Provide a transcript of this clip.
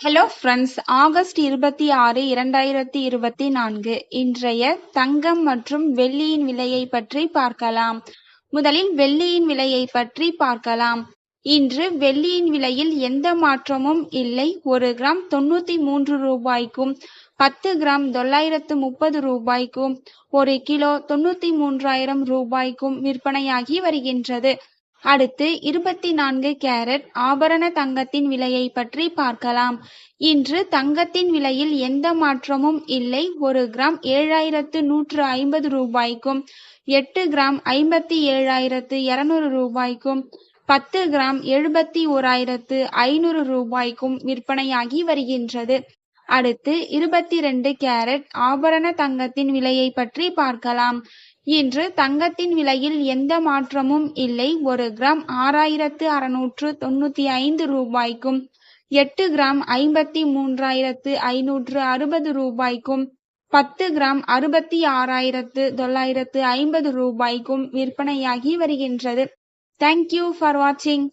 Hello friends, August 26, 2024 இன்றைய தங்கம் மற்றும் வெள்ளியின் விலையை பற்றி பார்க்கலாம். முதலில் வெள்ளியின் விலையை பற்றி பார்க்கலாம். இன்று வெள்ளியின் விலையில் எந்த மாற்றமும் இல்லை. 1 கிராம் 93 ரூபாய்க்கும் 10 கிராம் 930 ரூபாய்க்கும் 1 கிலோ 93,000 ரூபாய்க்கும் விற்பனையாகி வருகின்றது. அடுத்து 24 கேரட் ஆபரண தங்கத்தின் விலையை பற்றி பார்க்கலாம். இன்று தங்கத்தின் விலையில் எந்த மாற்றமும் இல்லை. 1 கிராம் 7,150 ரூபாய்க்கும் 8 கிராம் 57,200 ரூபாய்க்கும் 10 கிராம் 71,500 ரூபாய்க்கும் விற்பனையாகி வருகின்றது. அடுத்து 22 கேரட் ஆபரண தங்கத்தின் விலையை பற்றி பார்க்கலாம். இன்று தங்கத்தின் விலையில் எந்த மாற்றமும் இல்லை. 1 கிராம் 6,695 ரூபாய்க்கும் 8 கிராம் 53,560 ரூபாய்க்கும் 10 கிராம் 66,950 ரூபாய்க்கும் விற்பனையாகி வருகின்றது. தேங்க்யூ ஃபார் வாட்சிங்.